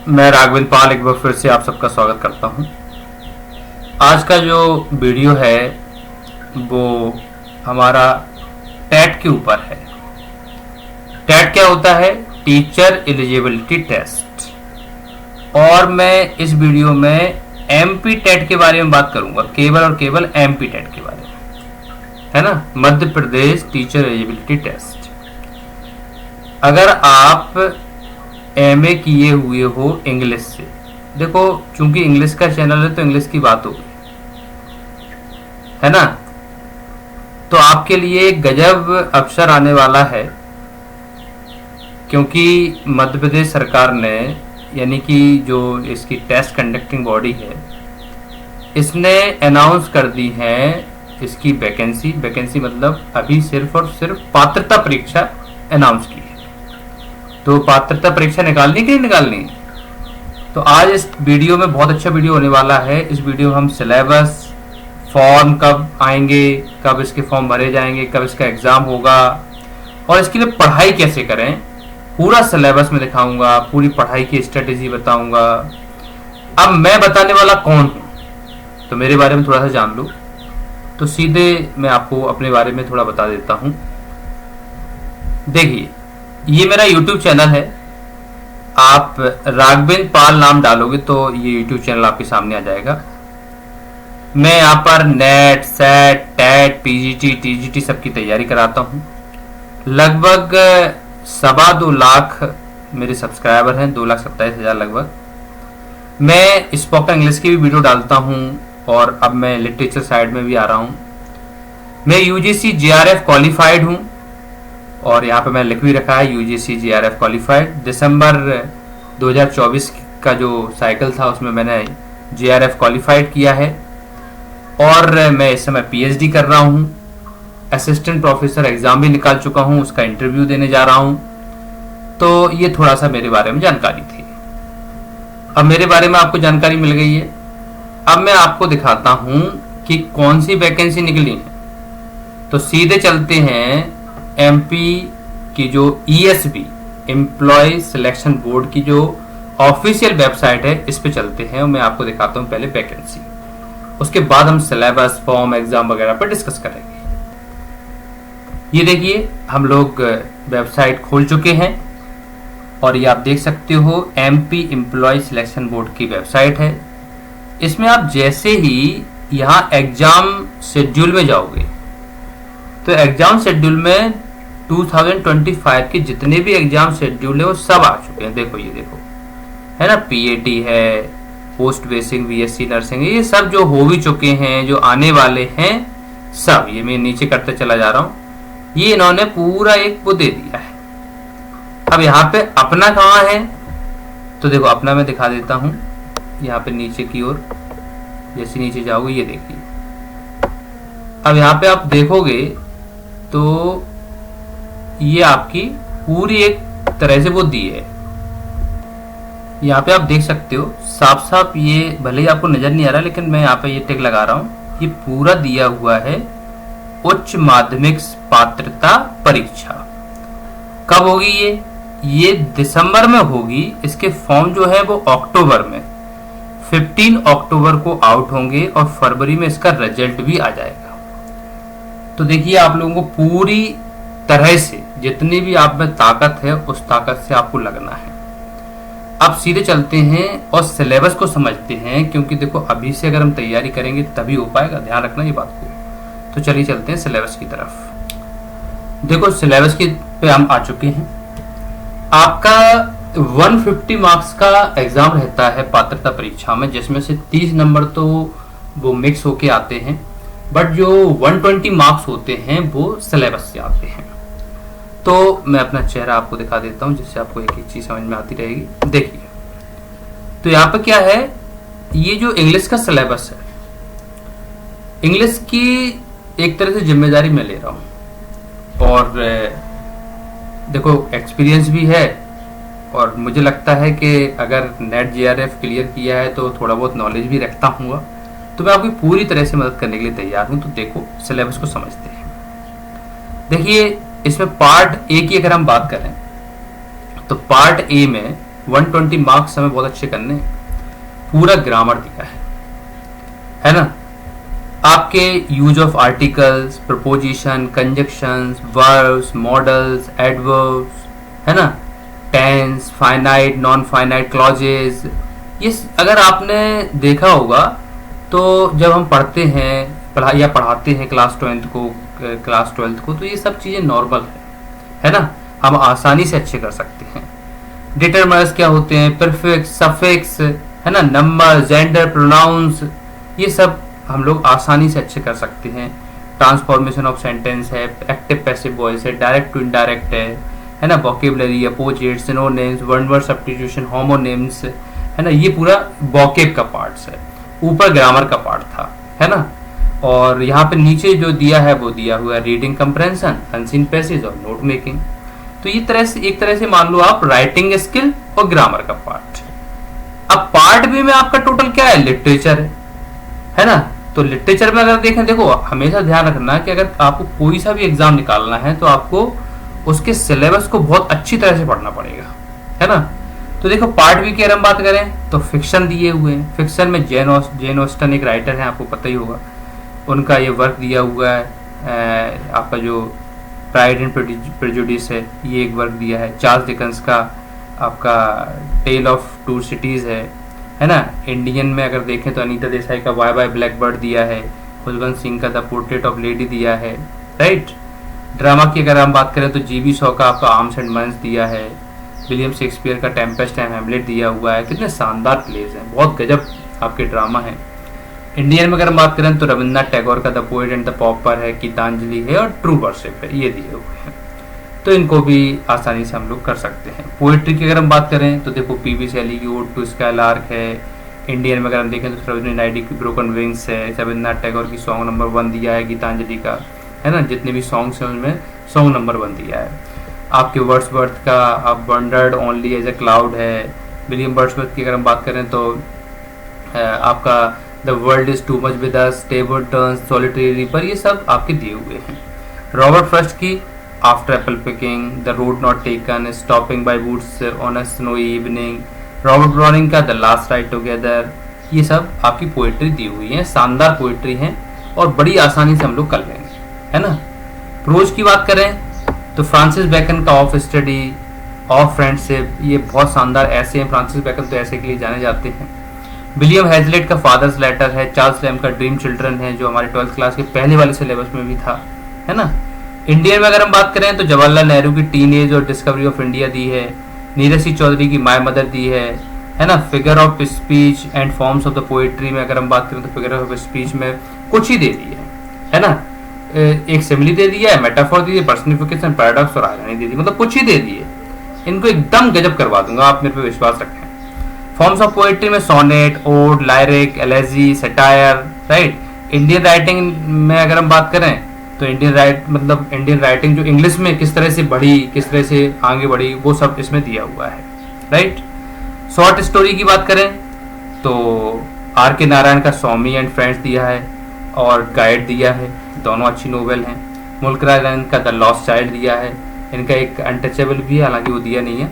मैं राघवेंद्र पाल एक बार फिर से आप सबका स्वागत करता हूं। आज का जो वीडियो है वो हमारा टैट के ऊपर है। टैट क्या होता है? Teacher eligibility test. और मैं इस वीडियो में एमपी टैट के बारे में बात करूंगा, केवल और केवल एमपी टैट के बारे में, है ना, Madhya Pradesh teacher eligibility test. अगर आप एमए किए हुए हो इंग्लिश से, देखो चूंकि इंग्लिश का चैनल है तो इंग्लिश की बात होगी, है ना, तो आपके लिए गजब अवसर आने वाला है, क्योंकि मध्य प्रदेश सरकार ने, यानी कि जो इसकी टेस्ट कंडक्टिंग बॉडी है, इसने अनाउंस कर दी है इसकी वैकेंसी मतलब अभी सिर्फ और सिर्फ पात्रता परीक्षा अनाउंस की है। तो पात्रता परीक्षा निकालनी कि नहीं निकालनी? तो आज इस वीडियो में बहुत अच्छा वीडियो होने वाला है। इस वीडियो में हम सिलेबस, फॉर्म कब आएंगे, कब इसके फॉर्म भरे जाएंगे, कब इसका एग्जाम होगा और इसके लिए पढ़ाई कैसे करें, पूरा सिलेबस में दिखाऊंगा, पूरी पढ़ाई की स्ट्रेटेजी बताऊंगा। अब मैं बताने वाला कौन हूं, तो मेरे बारे में थोड़ा सा जान लो। तो सीधे मैं आपको अपने बारे में थोड़ा बता देता हूं। देखिए, ये मेरा YouTube चैनल है। आप राघवेंद्र पाल नाम डालोगे तो ये YouTube चैनल आपके सामने आ जाएगा। मैं यहाँ पर NET, SET, TET, PGT, TGT सबकी तैयारी कराता हूँ। लगभग 2.25 लाख मेरे सब्सक्राइबर हैं, 2,27,000 लगभग। मैं स्पोकन इंग्लिश की भी वीडियो डालता हूँ और अब मैं लिटरेचर साइड में भी आ रहा हूँ। मैं यूजीसी जेआरएफ क्वालिफाइड हूँ और यहाँ पे मैंने लिख भी रखा है यूजीसी जेआरएफ क्वालिफाइड। दिसंबर 2024 का जो साइकिल था उसमें मैंने जेआरएफ क्वालिफाइड किया है और मैं इस समय पीएचडी कर रहा हूँ। असिस्टेंट प्रोफेसर एग्जाम भी निकाल चुका हूँ, उसका इंटरव्यू देने जा रहा हूँ। तो ये थोड़ा सा मेरे बारे में जानकारी थी। अब मेरे बारे में आपको जानकारी मिल गई है। अब मैं आपको दिखाता हूँ कि कौन सी वैकेंसी निकली है। तो सीधे चलते हैं एमपी की जो ईएसबी एम्प्लॉय सिलेक्शन बोर्ड की जो ऑफिशियल वेबसाइट है, इस पे चलते हैं और मैं आपको दिखाता हूं पहले वैकेंसी। उसके बाद हम सिलेबस, फॉर्म, एग्जाम वगैरह पर डिस्कस करेंगे। ये देखिए, हम लोग वेबसाइट खोल चुके हैं और ये आप देख सकते हो एमपी एम्प्लॉय सिलेक्शन बोर्ड की वेबसाइट है। इसमें आप जैसे ही यहाँ एग्जाम शेड्यूल में जाओगे तो एग्जाम शेड्यूल में 2025 के जितने भी एग्जाम शेड्यूल है वो सब आ चुके हैं। देखो, ये देखो, है ना, पीएटी है, पोस्ट बेसिक बीएससी नर्सिंग है, ये सब जो हो भी चुके हैं, जो आने वाले हैं सब। ये मैं नीचे करते चला जा रहा हूं। ये इन्होंने पूरा एक वो दे दिया है। अब यहाँ पे अपना कहाँ है? तो देखो, अपना मैं दिखा देता हूं। यहाँ पे नीचे की ओर जैसे नीचे जाओगे, ये देखिए। अब यहाँ पे आप देखोगे तो ये आपकी पूरी एक तरह से वो दी है। यहाँ पे आप देख सकते हो साफ साफ, ये भले ही आपको नजर नहीं आ रहा लेकिन मैं यहाँ पे ये टिक लगा रहा हूँ। ये पूरा दिया हुआ है उच्च माध्यमिक पात्रता परीक्षा। कब होगी ये दिसंबर में होगी। इसके फॉर्म जो है वो अक्टूबर में 15 अक्टूबर को आउट होंगे और फरवरी में इसका रिजल्ट भी आ जाएगा। तो देखिए, आप लोगों को पूरी तरह से जितनी भी आप में ताकत है उस ताकत से आपको लगना है। अब सीधे चलते हैं और सिलेबस को समझते हैं, क्योंकि देखो अभी से अगर हम तैयारी करेंगे तभी हो पाएगा, ध्यान रखना ये बात को। तो चलिए चलते हैं सिलेबस की तरफ। देखो, सिलेबस की पे हम आ चुके हैं। आपका 150 मार्क्स का एग्जाम रहता है पात्रता परीक्षा में, जिसमें से 30 नंबर तो वो मिक्स होके आते हैं, बट जो 120 मार्क्स होते हैं वो सिलेबस से आते हैं। तो मैं अपना चेहरा आपको दिखा देता हूं, जिससे आपको एक एक चीज समझ में आती रहेगी। देखिए, तो यहाँ पर क्या है, ये जो इंग्लिश का सिलेबस है, इंग्लिश की एक तरह से जिम्मेदारी मैं ले रहा हूं और देखो एक्सपीरियंस भी है और मुझे लगता है कि अगर नेट जेआरएफ क्लियर किया है तो थोड़ा बहुत नॉलेज भी रखता हूँ। तो मैं आपकी पूरी तरह से मदद करने के लिए तैयार हूं। तो देखो, सिलेबस को समझते हैं। देखिए, इसमें पार्ट ए की अगर हम बात करें तो पार्ट ए में 120 मार्क्स हमें बहुत अच्छे करने हैं। पूरा ग्रामर दिया है ना। आपके use of articles, preposition, conjunctions, verbs, modals, adverbs, है ना, tense, finite, non finite clauses, ये अगर आपने देखा होगा तो जब हम पढ़ते हैं या पढ़ाते हैं क्लास 12th को, तो ये सब चीज़ें नॉर्मल है ना, हम आसानी से अच्छे कर सकते हैं। डिटरमिनर्स क्या होते हैं, प्रीफिक्स, सफिक्स, है ना, नंबर, जेंडर, प्रोनाउंस, ये सब हम लोग आसानी से अच्छे कर सकते हैं। ट्रांसफॉर्मेशन ऑफ सेंटेंस है, एक्टिव पैसिव वॉइस है, डायरेक्ट टू इनडायरेक्ट है ना, vocabulary, opposite, synonyms, one word substitution, homonyms, है ना, ये पूरा वोकेब का पार्ट्स है। ऊपर ग्रामर का पार्ट था, है ना। और यहाँ पे नीचे जो दिया है वो दिया हुआ है रीडिंग कंप्रेंशन, अनसीन पैसेज और नोट मेकिंग। तो ये एक तरह से मान लो आप राइटिंग स्किल और ग्रामर का पार्ट। अब पार्ट बी में आपका टोटल क्या है, लिटरेचर है ना। तो लिटरेचर में अगर देखें, देखो हमेशा ध्यान रखना कि अगर आपको कोई सा भी एग्जाम निकालना है तो आपको उसके सिलेबस को बहुत अच्छी तरह से पढ़ना पड़ेगा, है ना। तो देखो पार्ट बी की अगर हम बात करें तो फिक्शन दिए हुए हैं। फिक्शन में जेन ऑस्टन एक राइटर है, आपको पता ही होगा, उनका ये वर्क दिया हुआ है। आपका जो प्राइड एंड प्रेजुडिस है, ये एक वर्क दिया है। चार्ल्स डिकन्स का आपका टेल ऑफ टू सिटीज है ना। इंडियन में अगर देखें तो अनीता देसाई का वाई बाय ब्लैकबर्ड दिया है। खुशवंत सिंह का द पोर्ट्रेट ऑफ लेडी दिया है, राइट। ड्रामा की अगर हम बात करें तो जीबी शॉ का आपका आर्म्स एंड मंस दिया है। विलियम शेक्सपियर का टेम्पेस्ट एंड हैमलेट दिया हुआ है। कितने शानदार प्लेज हैं, बहुत गजब आपके ड्रामा हैं। इंडियन में अगर हम बात करें तो रविन्द्रनाथ टैगोर का the poet and the pauper है, गीतांजलि है और ट्रू वर्शिप है, ये दिए हुए हैं। तो इनको भी आसानी से हम लोग कर सकते हैं। पोइट्री की अगर हम बात करें तो देखो पीबी शैली की ओड टू स्काईलार्क है। इंडियन में अगर हम देखें तो सरोजिनी नायडू की ब्रोकन विंग्स है। रविन्द्रनाथ टैगोर की सॉन्ग नंबर 1 दिया है गीतांजलि का, है ना। जितने भी सॉन्ग्स हैं उनमें सॉन्ग नंबर 1 दिया है। आपके वर्ड्सवर्थ का आप wandered only as a cloud है। विलियम वर्ड्सवर्थ की अगर हम बात करें तो आपका the world is too much with us, table turns, solitary river, ये सब आपके दिए हुए हैं। रॉबर्ट फ्रस्ट की after apple picking, the road not taken, stopping by woods on a snowy evening. Robert Browning का द लास्ट राइड टुगेदर, ये सब आपकी पोएट्री दी हुई है। शानदार पोएट्री है और बड़ी आसानी से हम लोग कर लेंगे, है ना। प्रोज की बात करें तो फ्रांसिस बेकन का ऑफ स्टडी, ऑफ फ्रेंडशिप, ये बहुत शानदार ऐसे हैं। फ्रांसिस बेकन तो ऐसे के लिए जाने जाते हैं। विलियम हेजलेट का फादर्स लेटर है। चार्ल्स लैम्ब का ड्रीम चिल्ड्रन है, जो हमारे 12th क्लास के पहले वाले सिलेबस में भी था, है ना। इंडियन में अगर हम बात करें तो जवाहरलाल नेहरू की टीनेज और डिस्कवरी ऑफ इंडिया दी है। नीरज सिंह चौधरी की माय मदर दी है ना। Figure of speech and forms of the poetry में अगर हम बात करें तो फिगर ऑफ स्पीच में कुछ ही दे दी है ना। एक सिमिली दे दिया है, मेटाफोर दी है, पर्सनिफिकेशन, पैराडॉक्स और आयरनी दे दी, मतलब कुछ ही दे दिए। इनको एकदम गजब करवा दूंगा, आप मेरे पे विश्वास रखें। फॉर्म्स ऑफ पोएट्री में sonnet, ode, lyric, elegy, satire, right. Indian writing में अगर हम बात करें तो इंडियन राइटिंग जो इंग्लिश में किस तरह से बढ़ी, किस तरह से आगे बढ़ी, वो सब इसमें दिया हुआ है, राइट। शॉर्ट स्टोरी की बात करें तो आर के नारायण का स्वामी एंड फ्रेंड्स दिया है और गाइड दिया है, दोनों अच्छी नोवेल हैं। मुल्क राज का द लॉस्ट चाइल्ड दिया है। इनका एक अनटचेबल भी है, हालांकि वो दिया नहीं है।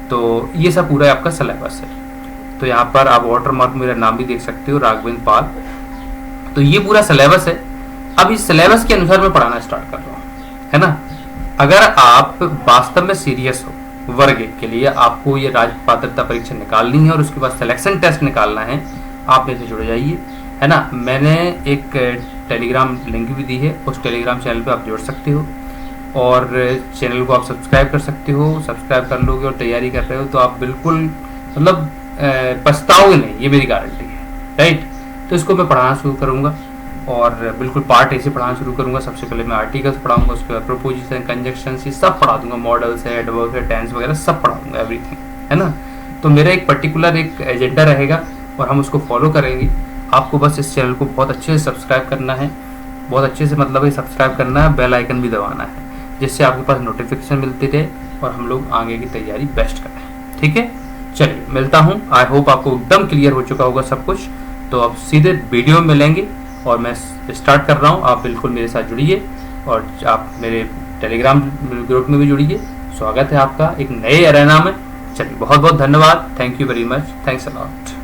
तो ये सब पूरा आपका सिलेबस है। तो यहाँ पर आप वाटर मार्क मेरा नाम भी देख सकते हो, राघवेंद्र पाल। तो ये पूरा सिलेबस है। अब इस सिलेबस के अनुसार मैं पढ़ाना स्टार्ट कर रहा हूँ, है ना। अगर आप वास्तव में सीरियस हो वर्ग 1 के लिए, आपको ये राज्य पात्रता परीक्षा निकालनी है और उसके बाद सिलेक्शन टेस्ट निकालना है, आप मेरे से जुड़ जाइए, है ना। मैंने एक टेलीग्राम लिंक भी दी है, उस टेलीग्राम चैनल पे आप जुड़ सकते हो और चैनल को आप सब्सक्राइब कर सकते हो। सब्सक्राइब कर लोगे और तैयारी कर रहे हो तो आप बिल्कुल मतलब पछताओगे नहीं, ये मेरी गारंटी है, राइट। तो इसको मैं पढ़ाना शुरू करूँगा और बिल्कुल पार्ट ए से पढ़ाना शुरू करूँगा। सबसे पहले मैं आर्टिकल्स पढ़ाऊँगा, उसके बाद प्रोपोजिशन, कंजक्शंस, ये सब पढ़ा दूंगा। मॉडल्स है, एडवर्ब्स है, टेंस वगैरह सब पढ़ा दूंगा, एवरीथिंग, है ना। तो मेरा एक पर्टिकुलर एक एजेंडा रहेगा और हम उसको फॉलो करेंगे। आपको बस इस चैनल को बहुत अच्छे से सब्सक्राइब करना है, बहुत अच्छे से मतलब सब्सक्राइब करना है, बेल आइकन भी दबाना है, जिससे आपके पास नोटिफिकेशन मिलते रहे और हम लोग आगे की तैयारी बेस्ट करें, ठीक है। चलिए मिलता हूँ। आई होप आपको एकदम क्लियर हो चुका होगा सब कुछ। तो अब सीधे वीडियो में मिलेंगे और मैं स्टार्ट कर रहा हूँ। आप बिल्कुल मेरे साथ जुड़िए और आप मेरे टेलीग्राम ग्रुप में भी जुड़िए। स्वागत है आपका एक नए अरेना में, चलिए, बहुत बहुत धन्यवाद, thank you very much, thanks a lot.